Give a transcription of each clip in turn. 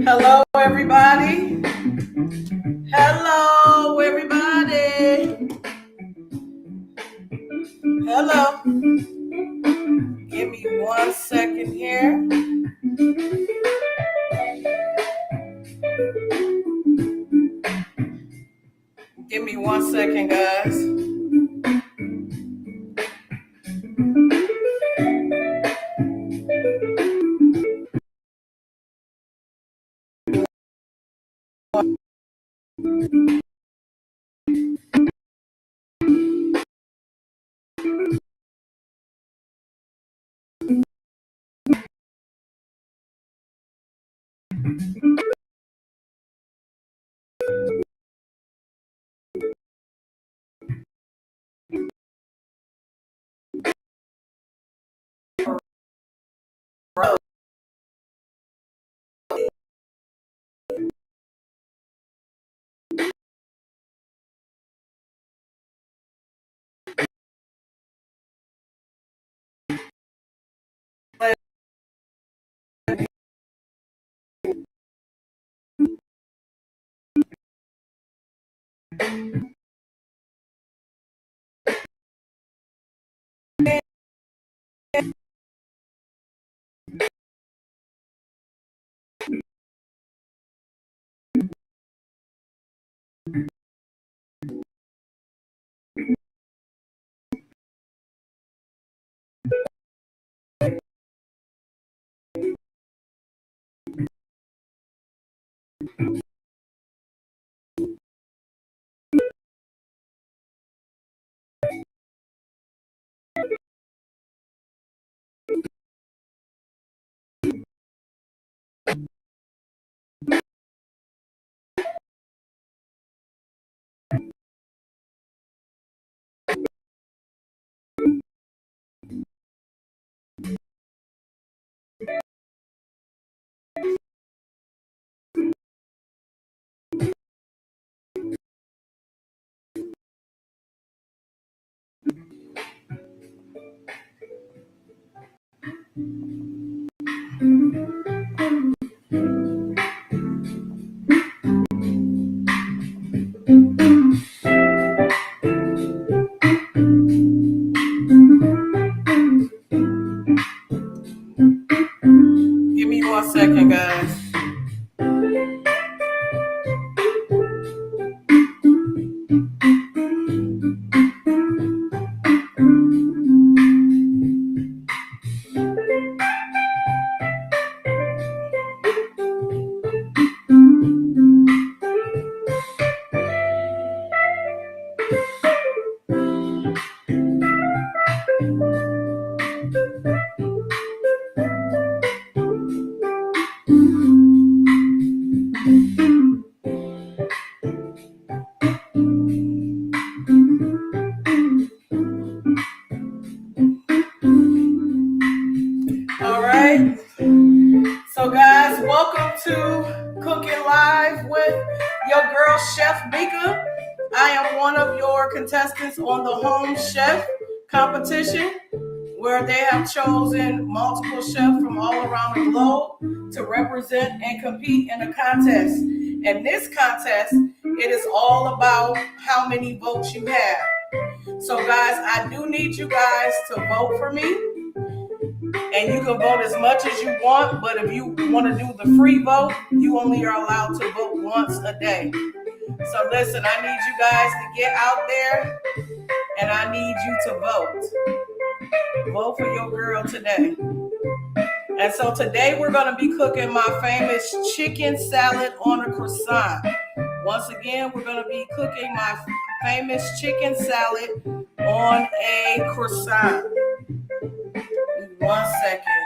Hello, everybody. Hello, everybody. Hello. Give me 1 second here. Give me 1 second, guys. I am one of your contestants on the Home Chef competition, where they have chosen multiple chefs from all around the globe to represent and compete in a contest. And this contest, it is all about how many votes you have. So guys, I do need you guys to vote for me. And you can vote as much as you want, but if you want to do the free vote, you only are allowed to vote once a day. So listen, I need you guys to get out there, and I need you to vote. Vote for your girl today. And so today we're going to be cooking my famous chicken salad on a croissant. Once again, we're going to be cooking my famous chicken salad on a croissant. 1 second.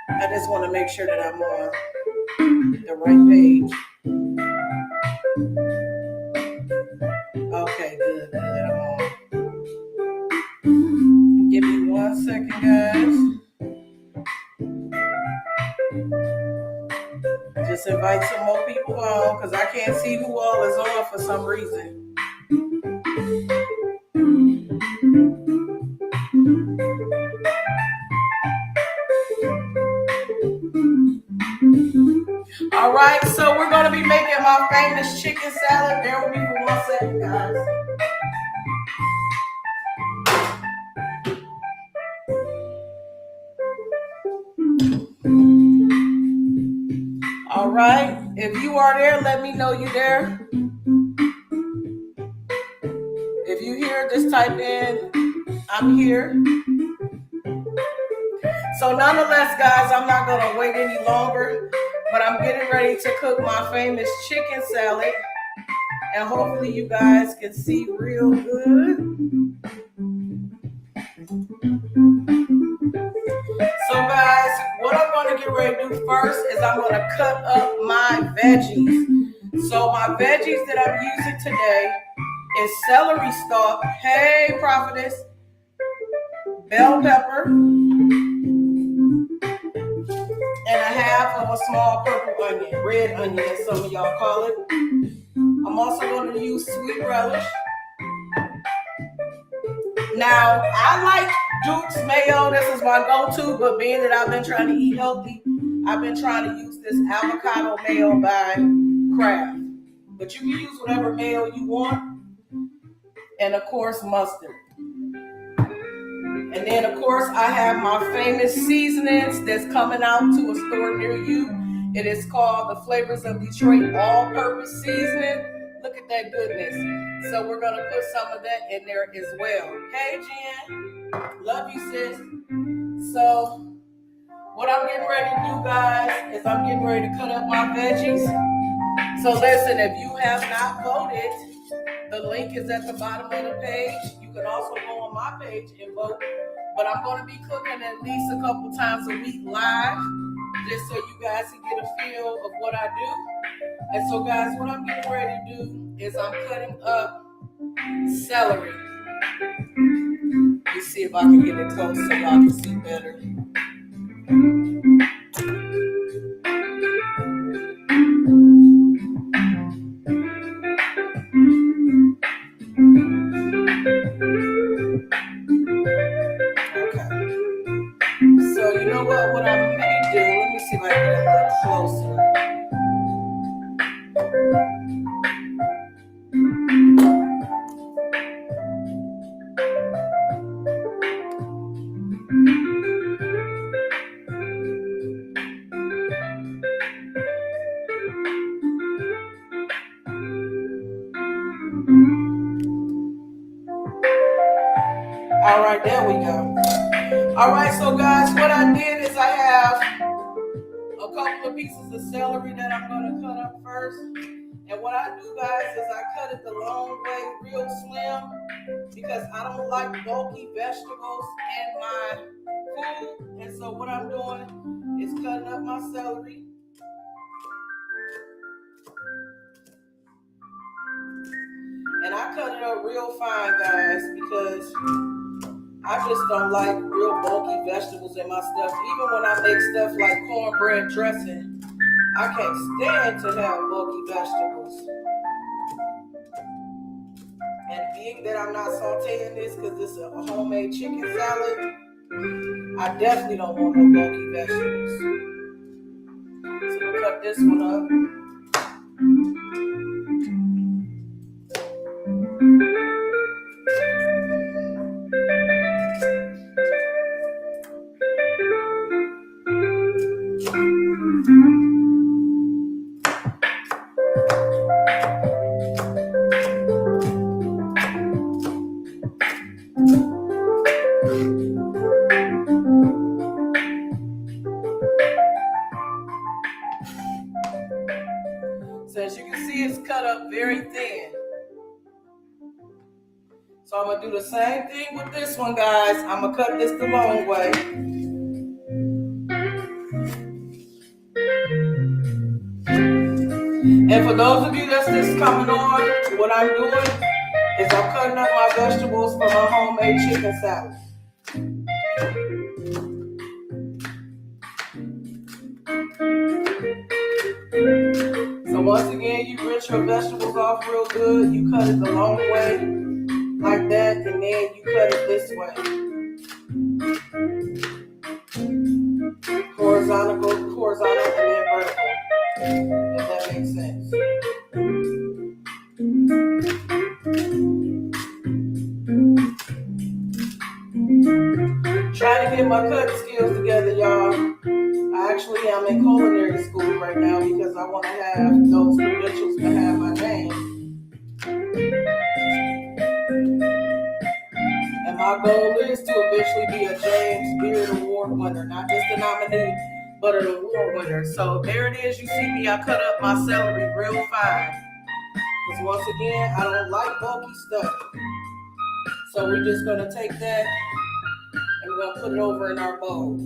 I just want to make sure that I'm on the right page. Okay, good. I'm on. Give me 1 second, guys. Just invite some more people on because I can't see who all is on for some reason. All right, so we're going to be making my famous chicken salad. Bear with me for 1 second, guys. All right, if you are there, let me know you there. If you here, just type in, I'm here. So nonetheless, guys, I'm not going to wait any longer, but I'm getting ready to cook my famous chicken salad. And hopefully you guys can see real good. So guys, what I'm going to get ready to do first is I'm going to cut up my veggies. So my veggies that I'm using today is celery stalk, hey prophetess, bell pepper, and a half of a small purple onion, red onion as some of y'all call it. I'm also going to use sweet relish. Now, I like Duke's mayo. This is my go-to, but being that I've been trying to eat healthy, I've been trying to use this avocado mayo by Kraft. But you can use whatever mayo you want. And of course, mustard. And then, of course, I have my famous seasonings that's coming out to a store near you. It is called the Flavors of Detroit All-Purpose Seasoning. Look at that goodness. So we're going to put some of that in there as well. Hey, Jen. Love you, sis. So what I'm getting ready to do, guys, is I'm getting ready to cut up my veggies. So listen, if you have not voted, the link is at the bottom of the page. You can also go on my page and vote. But I'm going to be cooking at least a couple times a week live, just so you guys can get a feel of what I do. And so, guys, what I'm getting ready to do is I'm cutting up celery. Let me see if I can get it close so y'all can see better. So you know what I may do, let me see if I can get a little closer. All right, there we go. All right, so guys, what I did is I have a couple of pieces of celery that I'm going to cut up first. And what I do, guys, is I cut it the long way, real slim, because I don't like bulky vegetables in my food. And so what I'm doing is cutting up my celery. And I cut it up real fine, guys, because I just don't like real bulky vegetables in my stuff. Even when I make stuff like cornbread dressing, I can't stand to have bulky vegetables. And being that I'm not sauteing this because this is a homemade chicken salad, I definitely don't want no bulky vegetables. So we'll cut this one up. So as you can see, it's cut up very thin. So I'm gonna do the same thing with this one, guys. I'm gonna cut this the long way. And for those of you that's just coming on, what I'm doing is I'm cutting up my vegetables for my homemade chicken salad. So once again, you rinse your vegetables off real good. You cut it the long way, like that, and then you cut it this way. Horizontal, and then vertical. If that makes sense. Trying to get my cutting skills together, y'all. I actually am in culinary school right now because I want to have those credentials to have my name. And my goal is to eventually be a James Beard Award winner, not just a nominee, but an award winner. So there it is. You see me, I cut up my celery real fine. Because once again, I don't like bulky stuff. So we're just going to take that and we're going to put it over in our bowl.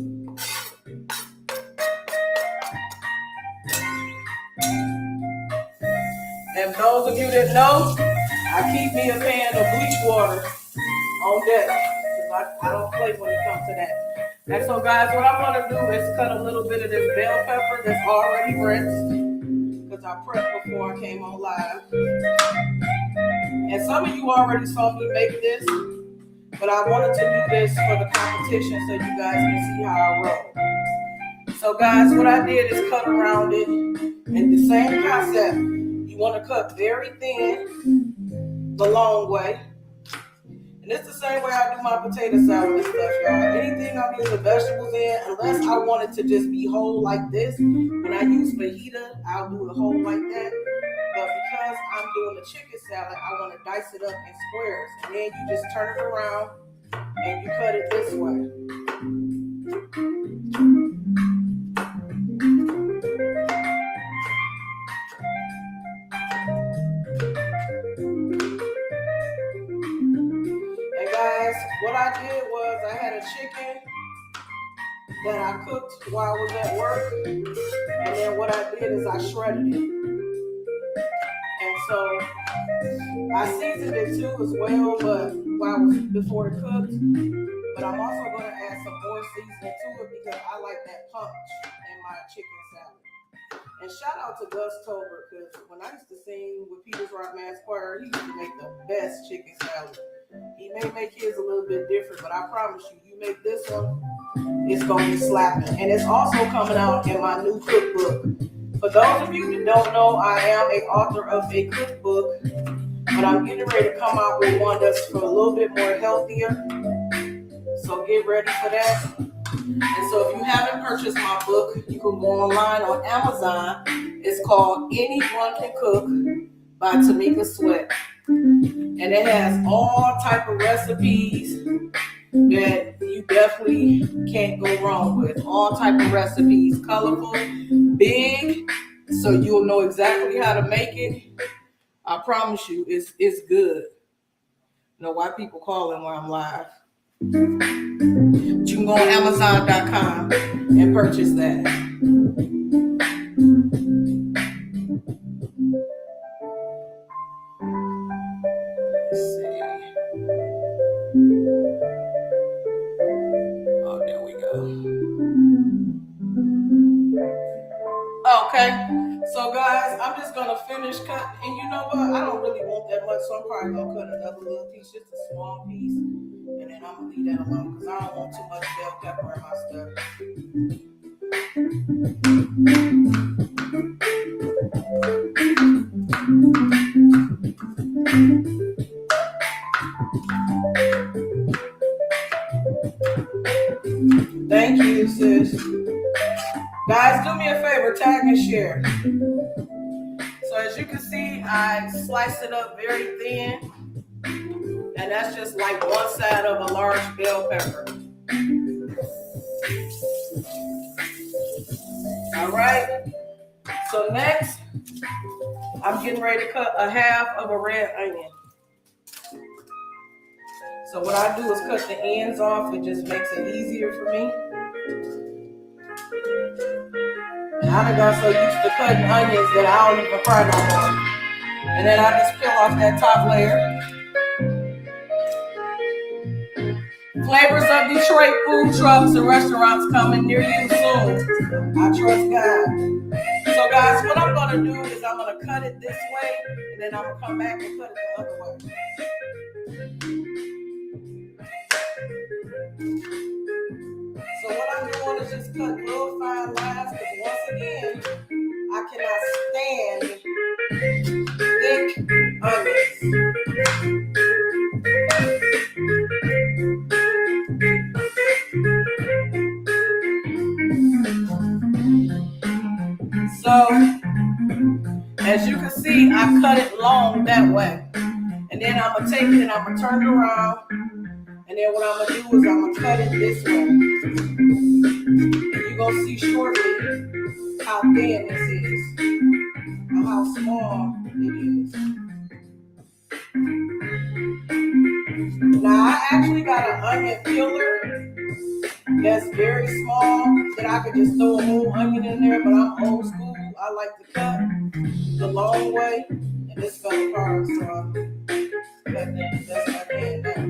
And those of you that know, I keep me a pan of bleach water on deck. Because I don't play when it comes to that. And so guys, what I'm going to do is cut a little bit of this bell pepper that's already rinsed. Because I prepped before I came on live. And some of you already saw me make this. But I wanted to do this for the competition so you guys can see how I roll. So guys, what I did is cut around it. And the same concept. You want to cut very thin, the long way. And it's the same way I do my potato salad and stuff, y'all. Anything I'm using vegetables in, unless I want it to just be whole like this, when I use fajita, I'll do it whole like that. But because I'm doing the chicken salad, I want to dice it up in squares. And then you just turn it around and you cut it this way. What I did was I had a chicken that I cooked while I was at work, and then what I did is I shredded it. And so I seasoned it too as well, but before it cooked. But I'm also going to add some more seasoning to it because I like that punch in my chicken salad. And shout out to Gus Tober, because when I used to sing with Peter's Rock Mass Choir, he used to make the best chicken salad. He may make his a little bit different, but I promise you, you make this one, it's going to be slapping. And it's also coming out in my new cookbook. For those of you that don't know, I am an author of a cookbook, but I'm getting ready to come out with one that's for a little bit more healthier. So get ready for that. And so if you haven't purchased my book, you can go online on Amazon. It's called Anyone Can Cook by Tamika Sweat. And it has all type of recipes that you definitely can't go wrong with. All type of recipes, colorful, big, so you'll know exactly how to make it. I promise you, it's good. You know why people calling when I'm live. But you can go on Amazon.com and purchase that. Let's see. Oh, there we go. Okay, so guys, I'm just gonna finish cutting. And you know what? I don't really want want that much, so I'm probably gonna cut another little piece, just a small piece, and then I'm gonna leave that alone because I don't want too much bell pepper in my stuff. Thank you, sis. Guys, do me a favor, tag and share. So as you can see, I sliced it up very thin, and that's just like one side of a large bell pepper. All right. So next, I'm getting ready to cut a half of a red onion. So what I do is cut the ends off. It just makes it easier for me. And I done got so used to cutting onions that I don't even fry no more. And then I just peel off that top layer. Flavors of Detroit food trucks and restaurants coming near you soon. I trust God. So guys, what I'm going to do is I'm going to cut it this way, and then I'm going to come back and cut it the other way. So what I'm doing is just cut real fine lines, because once again, I cannot stand thick onions. So, as you can see, I cut it long that way. And then I'm going to take it and I'm going to turn it around. And then what I'm going to do is I'm going to cut it this way. And you're going to see shortly how thin this is, or how small it is. Now, I actually got an onion peeler that's very small that I could just throw a whole onion in there, but I'm old school. I like to cut the long way, and this fell apart, so I'm cutting it the best I can now.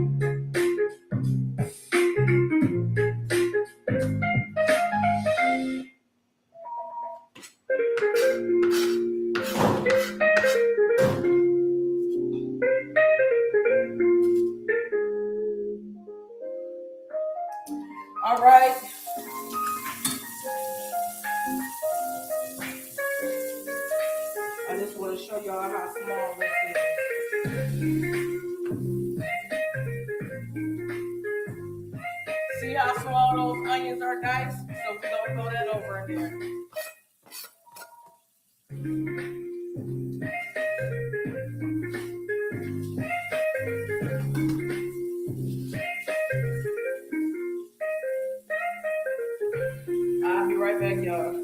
All right. I just want to show y'all how small this is. See how small those onions are, guys? So we're going to throw that over in there. I'll be right back, y'all.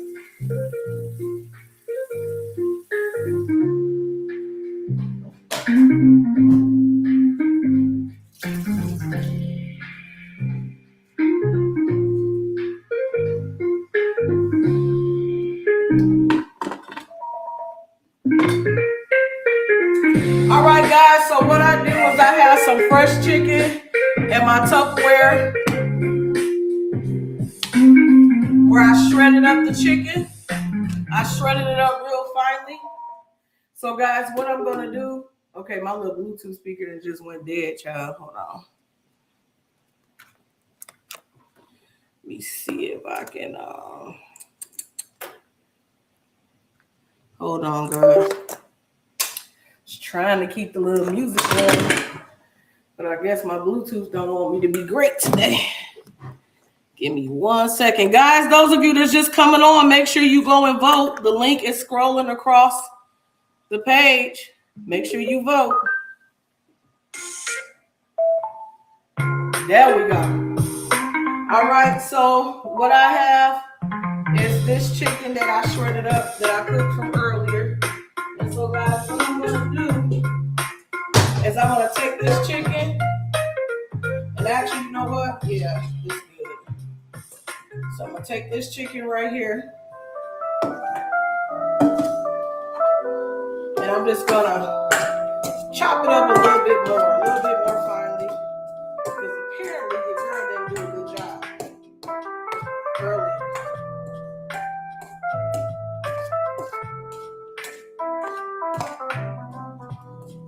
All right, guys, so what I do is I have some fresh chicken in my Tupperware where I shredded up the chicken. I shredded it up real finely. So, guys, what I'm going to do, okay, my little Bluetooth speaker just went dead, child. Hold on. Let me see if I can, hold on, guys. Just trying to keep the little music going, but I guess my Bluetooth don't want me to be great today. Give me 1 second. Guys, those of you that's just coming on, make sure you go and vote. The link is scrolling across the page. Make sure you vote. There we go. All right, so what I have is this chicken that I shredded up that I cooked from earlier. And so, guys, what I'm going to do is I'm going to take this chicken, and actually, you know what? Yeah, it's good. So I'm going to take this chicken right here, and I'm just going to chop it up a little bit more finely, because apparently your girl didn't do a good job earlier.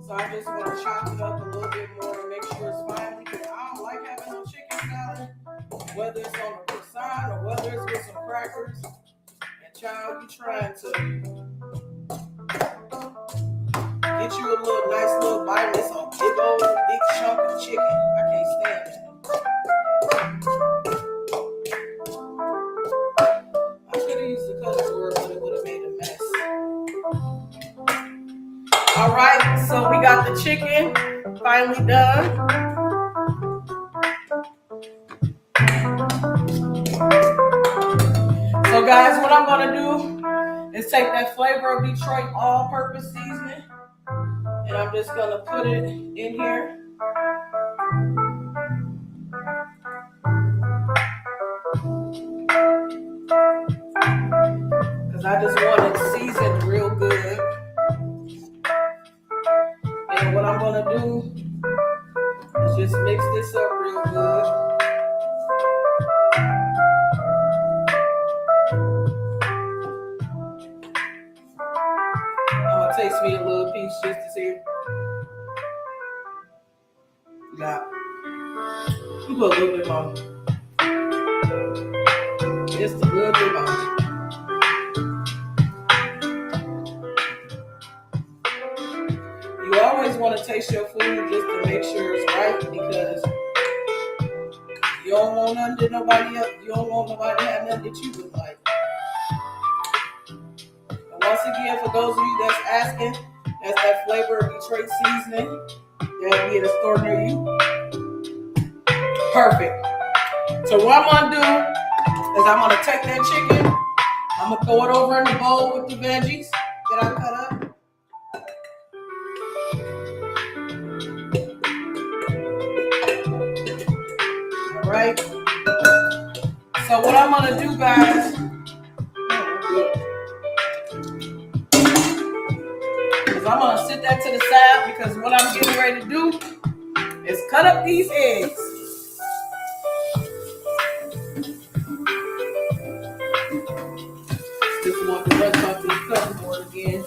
So I just chop it up a little bit more and make sure it's finely, because I don't like having no chicken salad, whether it's on a croissant or whether it's with some crackers. And child, you trying to get you a little nice little bite. It's a big old big chunk of chicken. I can't stand it. I could have used the cutting board, but it would have made a mess. All right, so we got the chicken finally done. So guys, what I'm gonna do is take that Flavor of Detroit all-purpose seasoning, and I'm just gonna put it in here. Because I just want it seasoned real good. And what I'm gonna do is just mix this up real good. I'm gonna taste me a little piece just to see. Yeah. You put a little bit more. Just a little bit more. You always want to taste your food just to make sure it's right, because you don't want nothing that nobody else, you don't want nobody to have nothing that you would like. And once again, for those of you that's asking, that's that Flavor of Detroit seasoning that'll be at a store near you. Perfect. So what I'm gonna do is I'm gonna take that chicken, I'm gonna throw it over in the bowl with the veggies that I cut up. All right. So what I'm gonna do, guys, is I'm gonna sit that to the side, because what I'm getting ready to do is cut up these eggs. Just want to run off this cutting board again.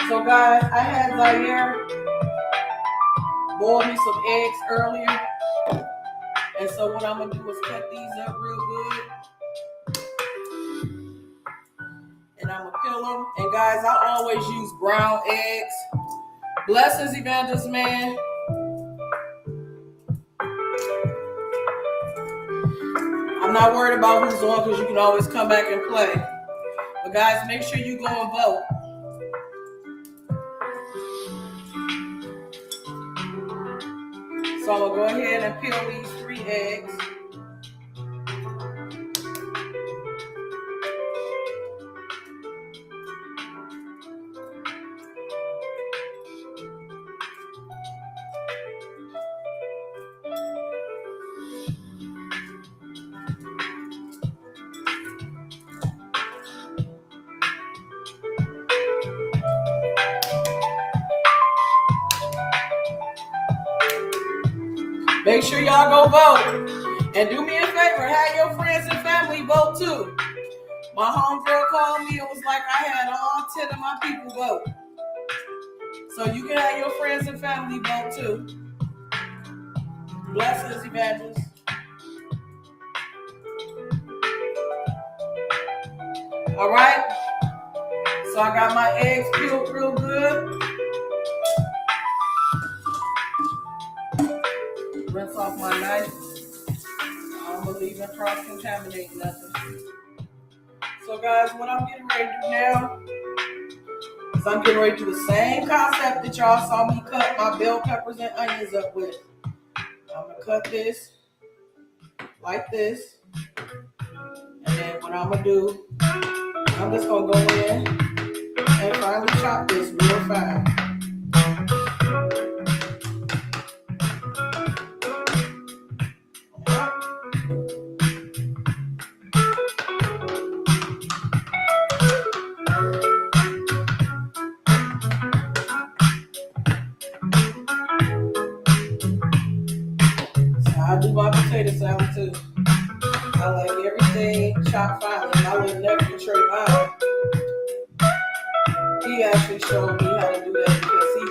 So guys, I had Zaire boil me some eggs earlier. And so what I'm gonna do is cut these up real good. And I'm gonna peel them. And guys, I always use brown eggs. Blessings, Evangelist Man. I'm not worried about who's on, because you can always come back and play. But guys, make sure you go and vote. So I'm gonna go ahead and peel these 3 eggs. Make sure y'all go vote. And do me a favor, have your friends and family vote too. My homegirl called me, it was like I had all 10 of my people vote. So you can have your friends and family vote too. Blessings, Evangelist. All right. So I got my eggs peeled real good. Rinse off my knife. I don't believe in cross-contaminating nothing. So guys, what I'm getting ready to do now is I'm getting ready to do the same concept that y'all saw me cut my bell peppers and onions up with. I'm going to cut this like this. And then what I'm going to do, I'm just going to go in and finally chop this real fine. I do my potato salad too. I like everything chopped fine. My little nephew Trayvon, he actually showed me how to do that, because he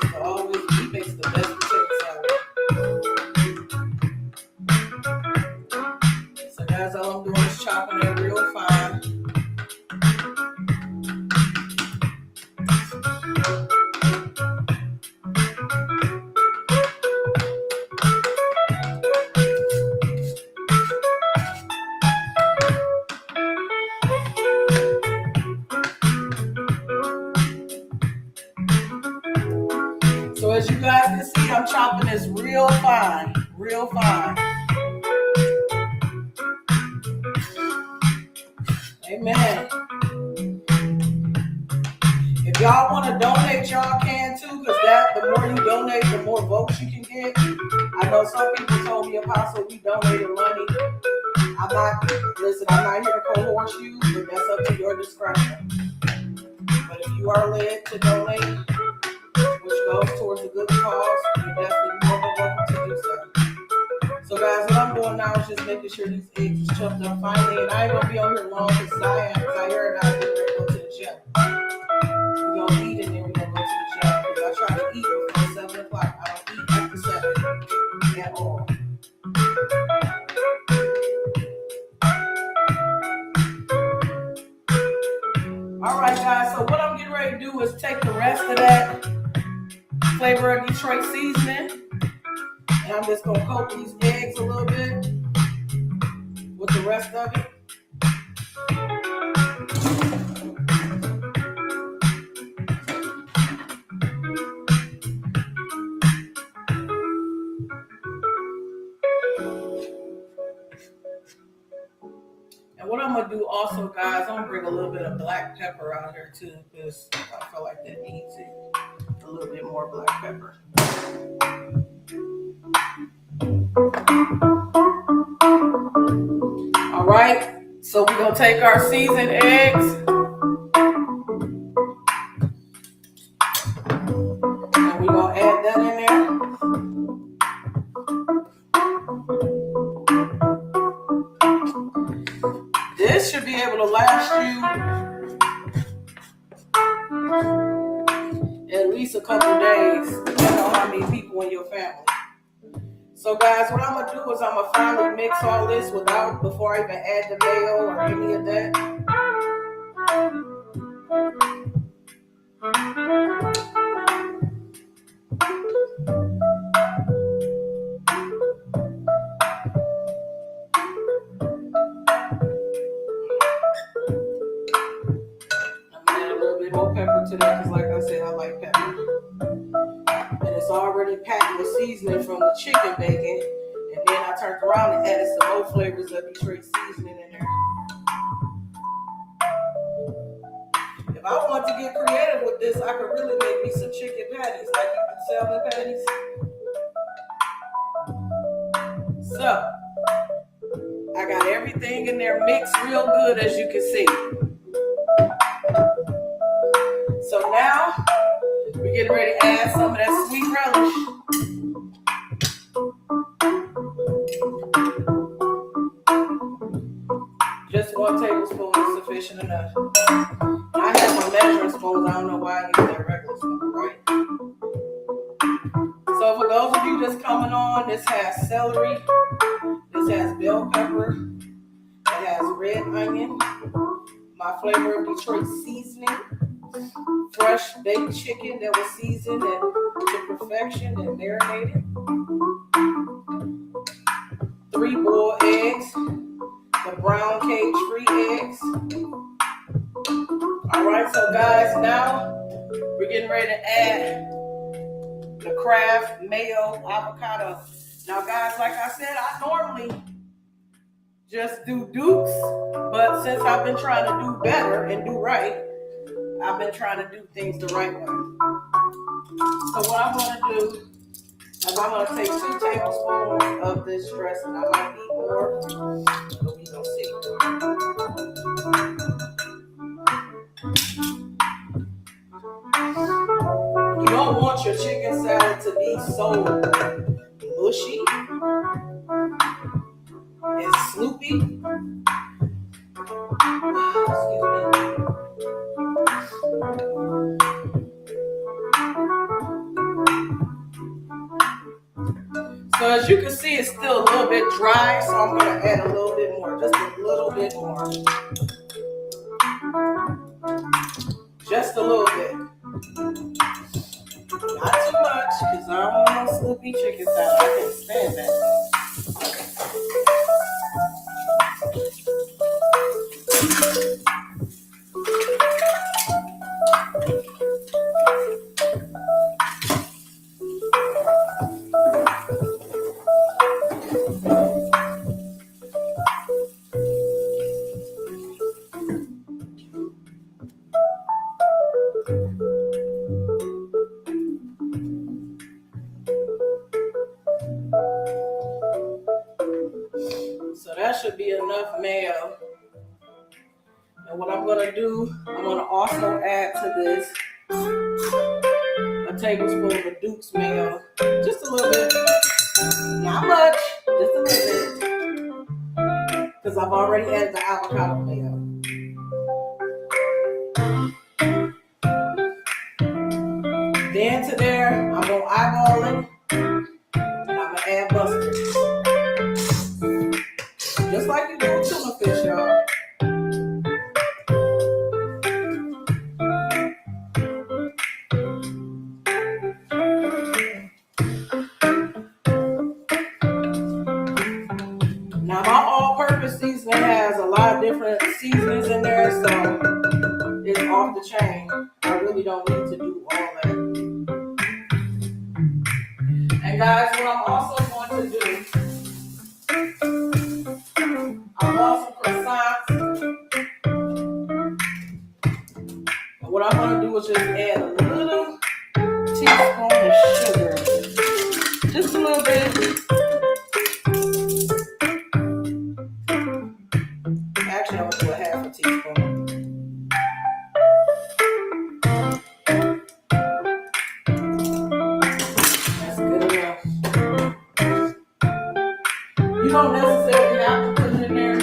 So as you guys can see, I'm chopping this real fine, real fine. Amen. If y'all want to donate, y'all can too, because the more you donate, the more votes you can get. I know some people told me, Apostle, we donated money. I'm not here to coerce you, but that's up to your discretion. But if you are led to donate, which goes towards a good cause, you're definitely more than welcome to do so. So guys, what I'm doing now is just making sure these eggs is chopped up finely, and I ain't gonna be on here long because Zaire and I get ready to go to the gym. We're gonna eat and then we're gonna go to the gym because I try to eat before 7 o'clock. I don't eat after 7 at all. Alright guys, so what I'm getting ready to do is take the rest of that flavor of Detroit seasoning, and I'm just gonna coat these eggs a little bit with the rest of it. And what I'm gonna do also, guys, I'm gonna bring a little bit of black pepper out here too, because I feel like that needs it. A little bit more black pepper. All right, so we're gonna take our seasoned eggs and we're gonna add that in there. This should be able to last you at least a couple days, depending on how many people in your family. So guys, what I'm gonna do is I'm gonna finally mix all this before I even add the mayo or any of that. I'm gonna add a little bit more pepper to that because like I said, I like pepper. And it's already packed with seasoning from the chicken bacon. And then I turned around and added some more flavors of Detroit seasoning in there. If I want to get creative with this, I could really make me some chicken patties, like you can sell the patties. So, I got everything in there mixed real good, as you can see. So now, we're getting ready to add some of that sweet relish. Just 1 tablespoon is sufficient enough. I have my measuring spoons. I don't know why I use that regular spoon, right? So for those of you that's coming on, this has celery, this has bell pepper, it has red onion, my flavor of Detroit seasoning, fresh baked chicken that was seasoned to perfection and marinated, 3 boiled eggs, the brown cage-free eggs. All right, so guys, now we're getting ready to add the Kraft mayo avocado. Now, guys, like I said, I normally just do dukes, but since I've been trying to do better and do right, I've been trying to do things the right way. So what I'm going to do is I'm going to take 2 tablespoons of this dressing. I might need more, but we're going to see. You don't want your chicken salad to be so mushy and sloopy. Excuse me. So as you can see, it's still a little bit dry, so I'm going to add a little bit more, just a little bit more. Just a little bit. Not too much, because I don't want no sloopy chicken salad. I can't stand that. be enough mayo. And what I'm gonna do, I'm gonna also add to this a tablespoon of Duke's mayo. Just a little bit. Not much, just a little bit. Because I've already added the avocado mayo. Then to there, I'm gonna eyeball it. And I'm gonna add mustard. Just like you do with tuna fish, y'all. Now my all-purpose seasoning has a lot of different seasonings in there, so it's off the chain. I really don't need to do all that. And guys, what I'm also going to do, I want some croissants. And what I'm going to do is just add a little teaspoon of sugar. Just a little bit. Actually, I'm going to do a half a teaspoon. That's good enough. You don't necessarily have to put it in there,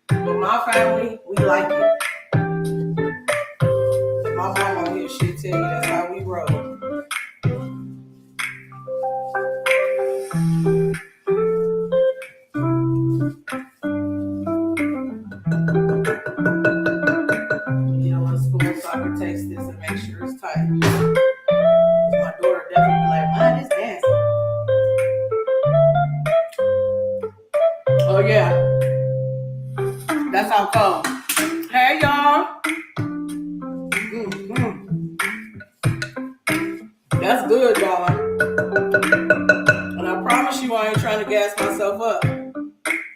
but my family, we like it. My mom on here, she'll tell you that's how we roll. You know, a spoon so I can taste this and make sure it's tight. My daughter definitely be like, mine is nasty. Oh yeah, that's how it comes. Hey y'all. That's good, y'all. And I promise you I ain't trying to gas myself up.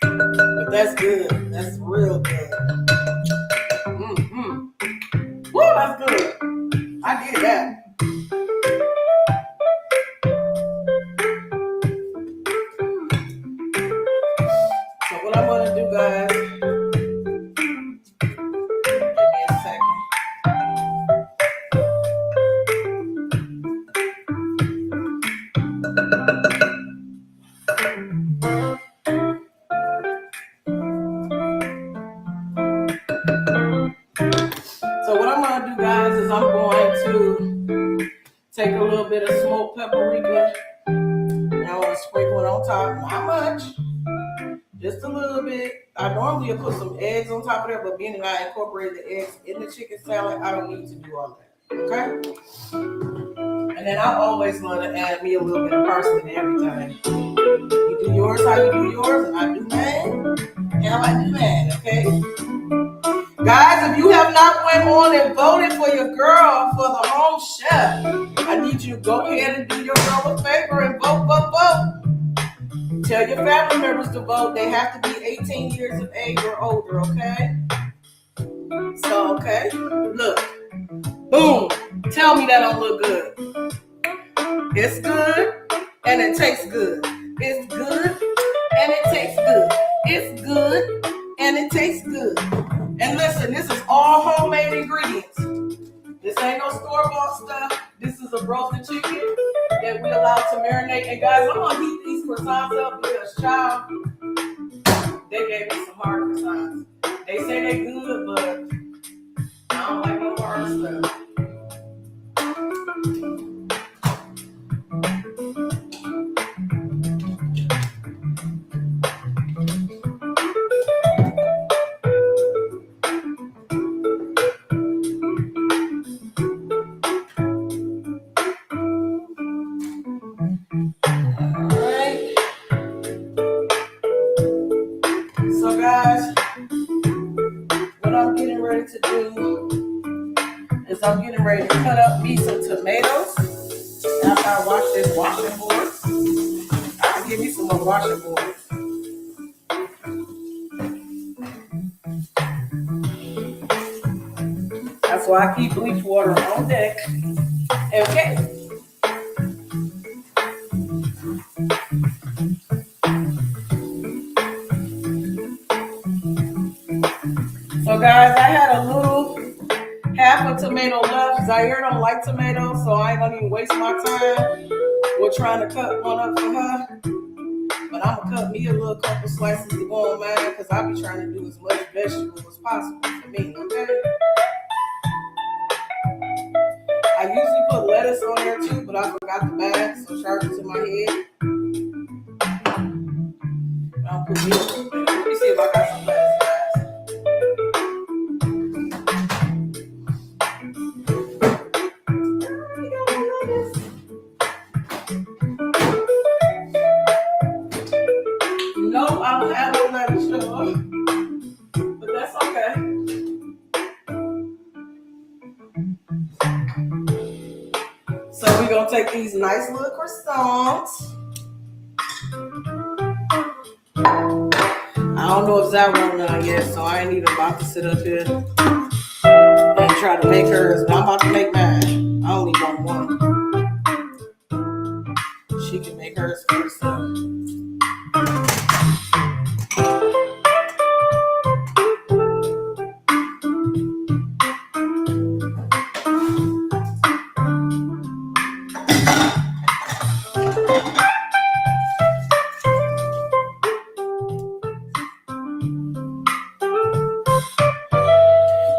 But that's good. That's real good. Woo, that's good. I get that. So what I'm going to do, guys, give me a second. So what I'm going to do, guys, is I'm going to take a little bit of smoked paprika and I'm going to sprinkle it on top. Not much, just a little bit. I normally would put some eggs on top of that, but being that I incorporated the eggs in the chicken salad, I don't need to do all that. Okay? And then I always love to add me a little bit of parsley to everything. You do yours how you do yours, and I do mine how I do mine, okay? Guys, if you have not went on and voted for your girl for the home chef, I need you to go ahead and do your girl a favor and vote. Tell your family members to vote. They have to be 18 years of age or older, okay? So, okay, look. Boom. Tell me that don't look good. It's good and it tastes good. It's good and it tastes good. It's good and it tastes good. And listen, this is all homemade ingredients. This ain't no store-bought stuff. This is a roasted chicken that we allowed to marinate. And guys, I'm gonna heat these croissants up because, child, they gave me some hard croissants. They say they good, but I don't like no hard stuff. I'm getting ready to cut up me some tomatoes after I wash this washing board. I can give me some more washing board. That's why I keep bleach water on deck. Okay. tomato left. Zaire don't like tomatoes, so I ain't gonna even waste my time with trying to cut one up for her. But I'm gonna cut me a little couple slices to go on mine because I be trying to do as much vegetable as possible for me, okay? I usually put lettuce on there too, but I forgot the bag, so charge it to my head. I'll put me a little bit. Let me see if I got some lettuce, guys. No, I don't have no lettuce, sure. But that's okay. So we're gonna take these nice little croissants. I don't know if that won't none yet, so I ain't even about to sit up here and try to make hers, but I'm about to make mine. I only want one. She can make hers for herself.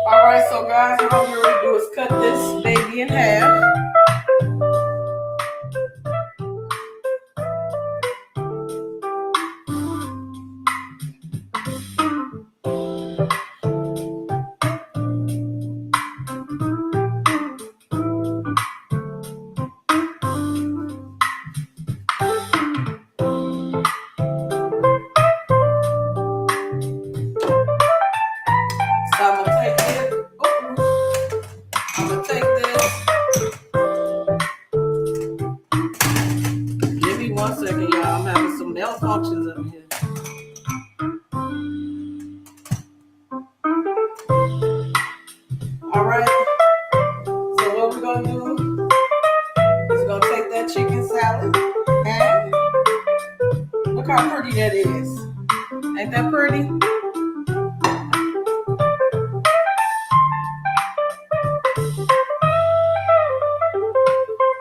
Alright, so guys, what I'm going to do is cut this baby in half. Malfunctions up here. All right. So what we're gonna do is gonna take that chicken salad and look how pretty that is. Ain't that pretty?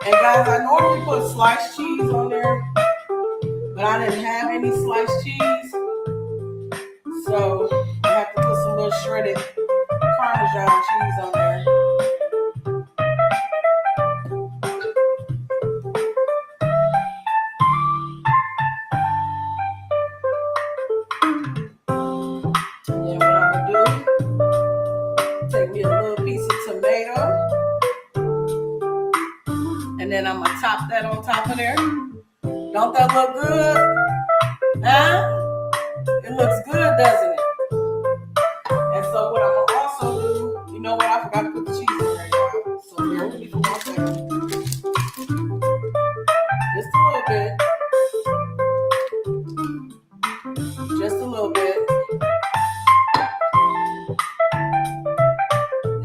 And guys, I normally put sliced cheese on there, but I didn't have any sliced cheese, so I have to put some little shredded Parmesan cheese on there. And then what I'm gonna do, take me a little piece of tomato, and then I'm gonna top that on top of there. Don't that look good? Huh? It looks good, doesn't it? And so what I'm going to also do, you know what? I forgot to put the cheese in there, y'all. So bear with me for 1 second. Just a little bit. Just a little bit.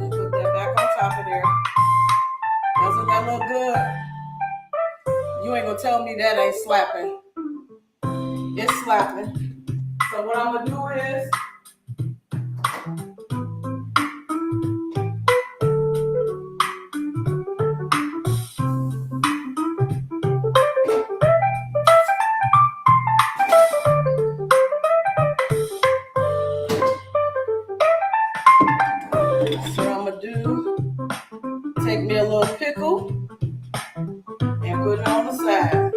And put that back on top of there. Doesn't that look good? You ain't gonna tell me that ain't slapping. It's slapping. So what I'm gonna do is take me a little pickle and put it on the side.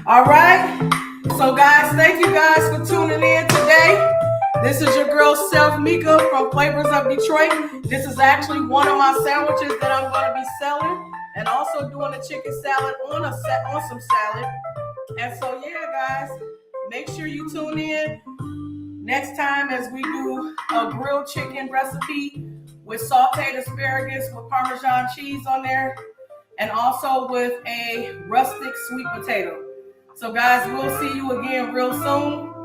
All right. So guys, thank you guys for tuning in today. This is your girl, Self Mika from Flavors of Detroit. This is actually one of my sandwiches that I'm going to be selling, and also doing a chicken salad on some salad. And so, yeah, guys, make sure you tune in next time as we do a grilled chicken recipe with sauteed asparagus with Parmesan cheese on there, and also with a rustic sweet potato. So, guys, we'll see you again real soon.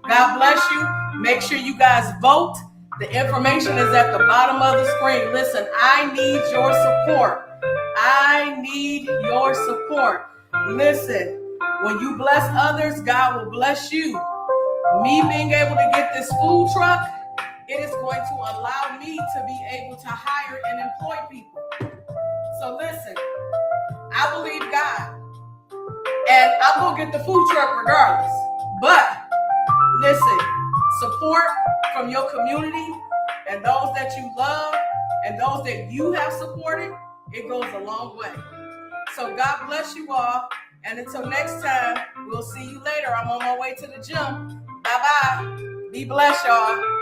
God bless you. Make sure you guys vote. The information is at the bottom of the screen. Listen, I need your support. I need your support. Listen, when you bless others, God will bless you. Me being able to get this food truck, it is going to allow me to be able to hire and employ people. So listen, I believe God, and I'm going to get the food truck regardless. But listen, support from your community and those that you love and those that you have supported, it goes a long way. So God bless you all. And until next time, we'll see you later. I'm on my way to the gym. Bye-bye. Be blessed, y'all.